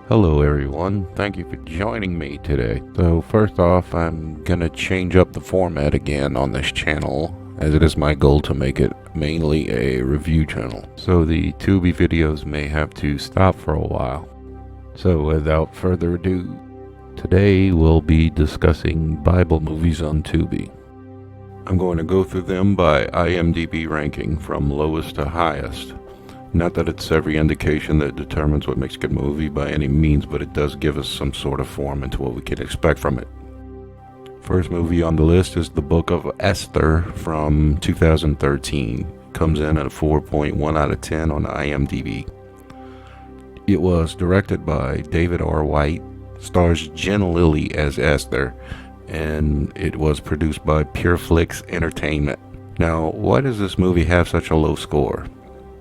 Hello everyone, thank you for joining me today. So first off, I'm gonna change up the format again on this channel, as it is my goal to make it mainly a review channel. So the Tubi videos may have to stop for a while. So without further ado, today we'll be discussing Bible movies on Tubi. I'm going to go through them by IMDb ranking from lowest to highest. Not that it's every indication that determines what makes a good movie by any means, but it does give us some sort of form into what we can expect from it. First movie on the list is The Book of Esther from 2013. Comes in at a 4.1 out of 10 on IMDb. It was directed by David R. White, stars Jen Lilly as Esther, and it was produced by Pureflix Entertainment. Now, why does this movie have such a low score?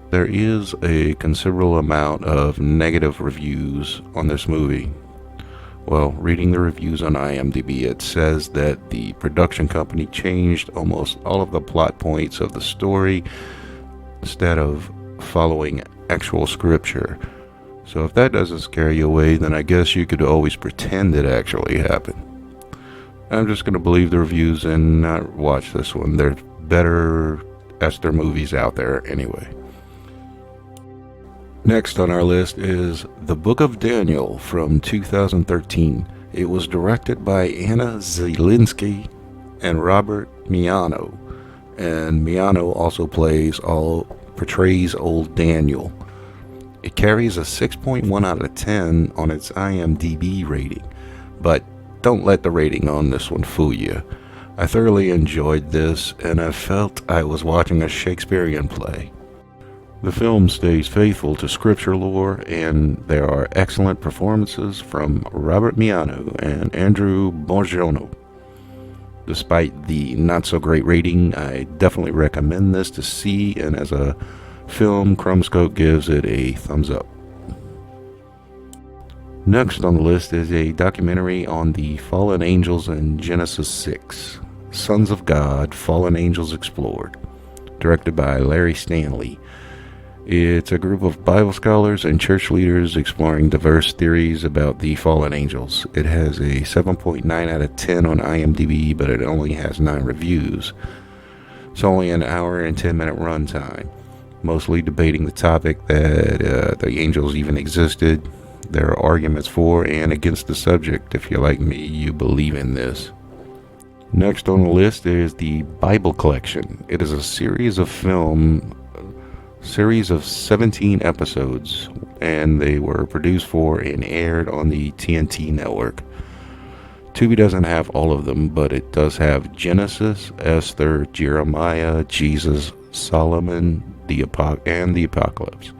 There is a considerable amount of negative reviews on this movie. Well, reading the reviews on IMDb, it says that the production company changed almost all of the plot points of the story instead of following actual scripture. So if that doesn't scare you away, then I guess you could always pretend it actually happened. I'm just going to believe the reviews and not watch this one. There's better Esther movies out there anyway. Next on our list is The Book of Daniel from 2013. It was directed by Anna Zielinski and Robert Miano, and Miano also portrays old Daniel. It carries a 6.1 out of 10 on its IMDb rating, but don't let the rating on this one fool you. I thoroughly enjoyed this, and I felt I was watching a Shakespearean play. The film stays faithful to scripture lore, and there are excellent performances from Robert Miano and Andrew Bongiorno. Despite the not-so-great rating, I definitely recommend this to see, and as a film, Crumbscope gives it a thumbs up. Next on the list is a documentary on the fallen angels in Genesis 6, Sons of God, Fallen Angels Explored, directed by Larry Stanley. It's a group of Bible scholars and church leaders exploring diverse theories about the fallen angels. It has a 7.9 out of 10 on IMDb, but it only has 9 reviews. It's only an hour and 10-minute runtime, mostly debating the topic that the angels even existed. There are arguments for and against the subject. If you're like me, you believe in this. Next on the list is The Bible Collection. It is a series of 17 episodes, and they were produced for and aired on the TNT network. Tubi doesn't have all of them, but it does have Genesis, Esther, Jeremiah, Jesus, Solomon, and the Apocalypse.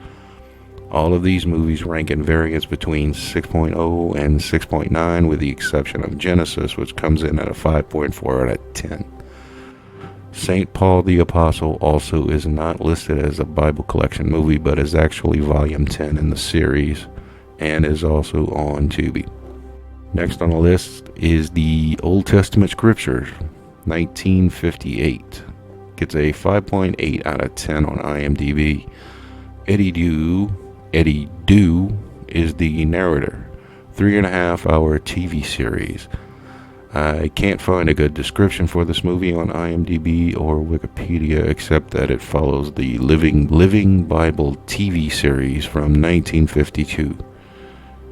All of these movies rank in variance between 6.0 and 6.9, with the exception of Genesis, which comes in at a 5.4 out of 10. St. Paul the Apostle also is not listed as a Bible collection movie, but is actually volume 10 in the series, and is also on Tubi. Next on the list is the Old Testament Scriptures, 1958. Gets a 5.8 out of 10 on IMDb. Eddie Dew is the narrator. 3.5-hour TV series. I can't find a good description for this movie on IMDb or Wikipedia, except that it follows the Living Bible TV series from 1952,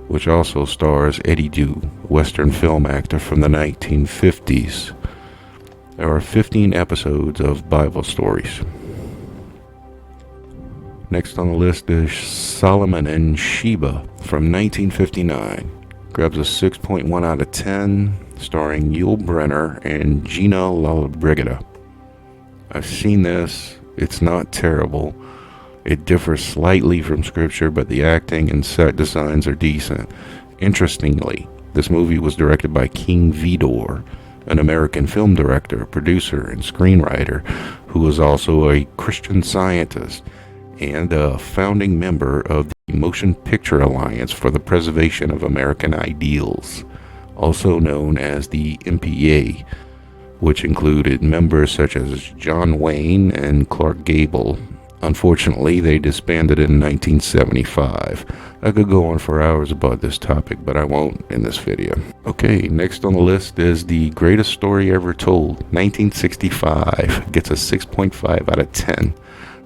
which also stars Eddie Dew, Western film actor from the 1950s. There are 15 episodes of Bible stories. Next on the list is Solomon and Sheba from 1959. Grabs a 6.1 out of 10, starring Yul Brynner and Gina Lollobrigida. I've seen this. It's not terrible. It differs slightly from scripture, but the acting and set designs are decent. Interestingly, this movie was directed by King Vidor, an American film director, producer, and screenwriter who was also a Christian Scientist and a founding member of the Motion Picture Alliance for the Preservation of American Ideals, also known as the MPA, which included members such as John Wayne and Clark Gable, Unfortunately, they disbanded in 1975. I could go on for hours about this topic, but I won't in this video. Okay, next on the list is The Greatest Story Ever Told, 1965. Gets a 6.5 out of 10.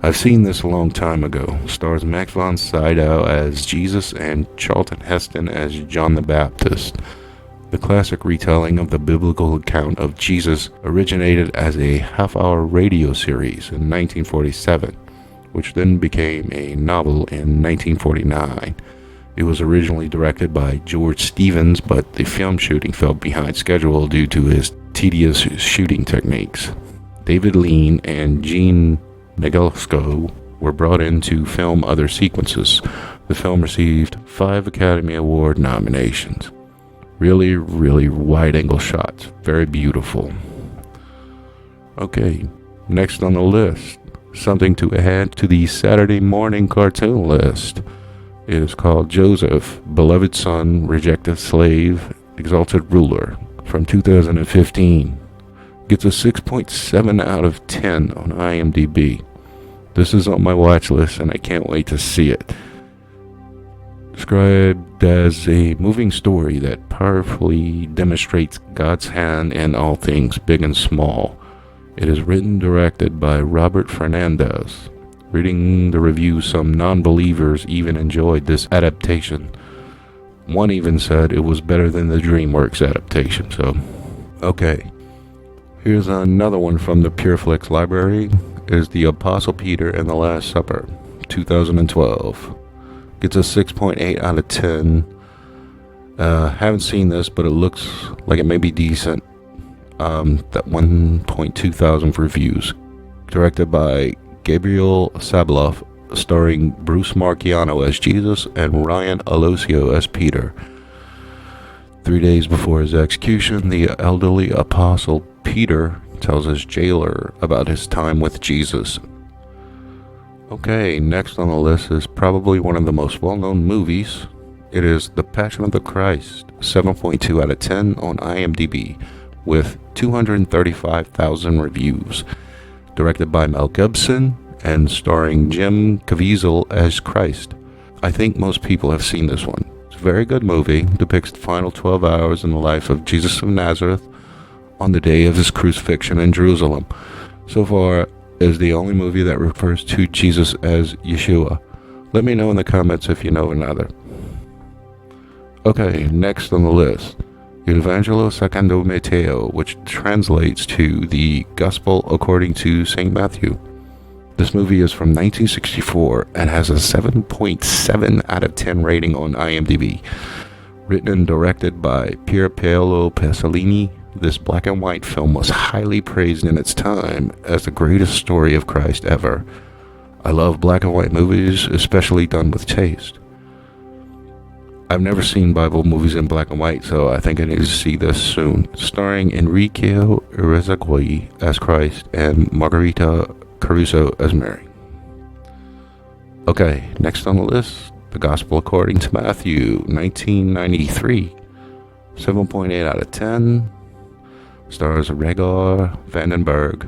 I've seen this a long time ago. Stars Max von Sydow as Jesus and Charlton Heston as John the Baptist. The classic retelling of the biblical account of Jesus originated as a half-hour radio series in 1947, which then became a novel in 1949. It was originally directed by George Stevens, but the film shooting fell behind schedule due to his tedious shooting techniques. David Lean and Gene Nagelsko were brought in to film other sequences. The film received 5 Academy Award nominations. Really, really wide-angle shots. Very beautiful. Okay, next on the list, something to add to the Saturday morning cartoon list. It is called Joseph, Beloved Son, Rejected Slave, Exalted Ruler, from 2015. Gets a 6.7 out of 10 on IMDb. This is on my watch list and I can't wait to see it. Described as a moving story that powerfully demonstrates God's hand in all things, big and small. It is written and directed by Robert Fernandez. Reading the reviews, some non-believers even enjoyed this adaptation. One even said it was better than the DreamWorks adaptation, so... Okay. Here's another one from the PureFlix library. It is The Apostle Peter and the Last Supper, 2012. Gets a 6.8 out of 10. Haven't seen this, but it looks like it may be decent. That 1.2 thousand reviews. Directed by Gabriel Sabloff, starring Bruce Marchiano as Jesus and Ryan Alosio as Peter. 3 days before his execution, the elderly apostle Peter tells his jailer about his time with Jesus. Okay, next on the list is probably one of the most well-known movies. It is The Passion of the Christ, 7.2 out of 10 on IMDb, with 235,000 reviews. Directed by Mel Gibson and starring Jim Caviezel as Christ. I think most people have seen this one. It's a very good movie, depicts the final 12 hours in the life of Jesus of Nazareth on the day of his crucifixion in Jerusalem. So far, is the only movie that refers to Jesus as Yeshua. Let me know in the comments if you know another. Okay, next on the list, Il Vangelo secondo Matteo, which translates to the Gospel according to St. Matthew. This movie is from 1964 and has a 7.7 out of 10 rating on IMDb. Written and directed by Pier Paolo Pasolini, this black and white film was highly praised in its time as the greatest story of Christ ever. I love black and white movies, especially done with taste. I've never seen Bible movies in black and white, so I think I need to see this soon. Starring Enrique Irizarry as Christ and Margarita Caruso as Mary. Okay, next on the list, The Gospel According to Matthew, 1993. 7.8 out of 10. Stars Rhaegar Vandenberg,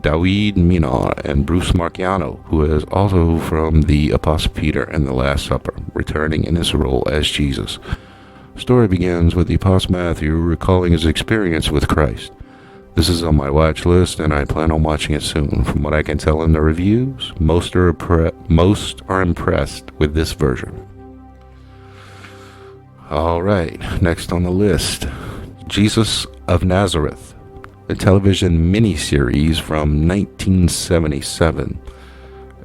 David Minar, and Bruce Marchiano, who is also from The Apostle Peter and the Last Supper, returning in his role as Jesus. The story begins with the Apostle Matthew recalling his experience with Christ. This is on my watch list, and I plan on watching it soon. From what I can tell in the reviews, most are impressed with this version. Alright, next on the list, Jesus of Nazareth, a television miniseries from 1977,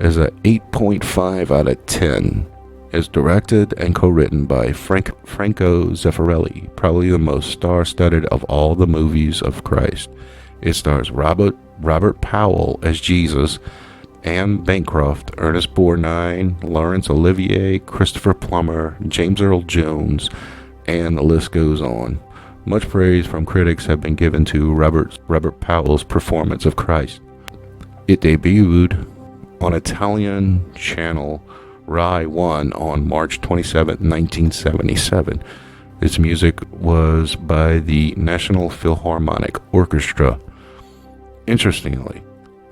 is a 8.5 out of 10. It's directed and co-written by Franco Zeffirelli, probably the most star-studded of all the movies of Christ. It stars Robert Powell as Jesus, Anne Bancroft, Ernest Borgnine, Laurence Olivier, Christopher Plummer, James Earl Jones, and the list goes on. Much praise from critics have been given to Robert Powell's performance of Christ. It debuted on Italian channel Rai 1 on March 27, 1977. Its music was by the National Philharmonic Orchestra. Interestingly,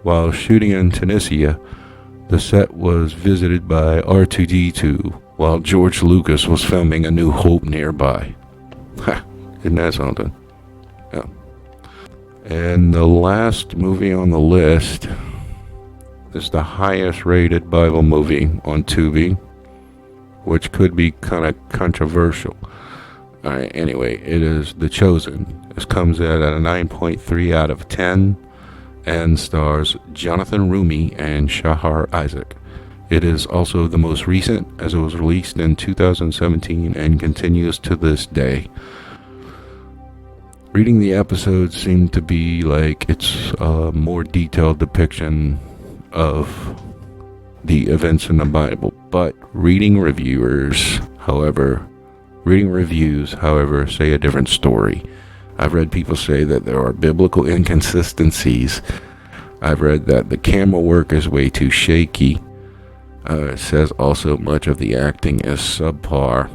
while shooting in Tunisia, The set was visited by R2-D2 while George Lucas was filming A New Hope nearby. Ha, isn't that something? Yeah. And the last movie on the list is the highest rated Bible movie on Tubi, which could be kind of controversial. Alright, anyway, it is The Chosen. This comes in at a 9.3 out of 10 and stars Jonathan Rumi and Shahar Isaac. It is also the most recent, as it was released in 2017 and continues to this day. Reading the episodes seemed to be like it's a more detailed depiction of the events in the Bible, but reading reviews, however, say a different story. I've read people say that there are biblical inconsistencies. I've read that the camera work is way too shaky. It says also much of the acting is subpar.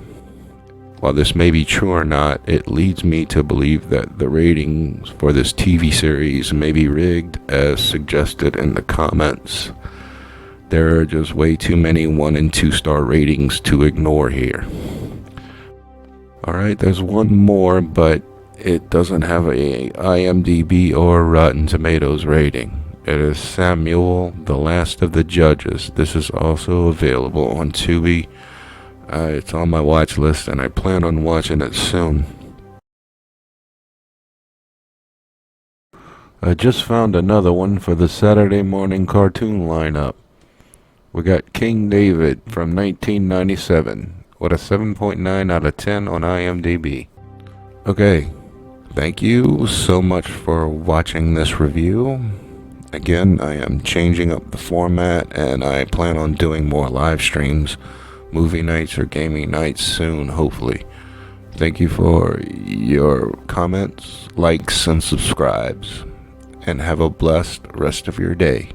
While this may be true or not, it leads me to believe that the ratings for this TV series may be rigged as suggested in the comments. There are just way too many 1 and 2 star ratings to ignore here. Alright, there's one more, but it doesn't have a IMDb or Rotten Tomatoes rating. It is Samuel, the Last of the Judges. This is also available on Tubi. It's on my watch list and I plan on watching it soon. I just found another one for the Saturday morning cartoon lineup. We got King David from 1997 with a 7.9 out of 10 on IMDb. Okay, thank you so much for watching this review. Again, I am changing up the format and I plan on doing more live streams, movie nights or gaming nights soon, hopefully. Thank you for your comments, likes, and subscribes, and have a blessed rest of your day.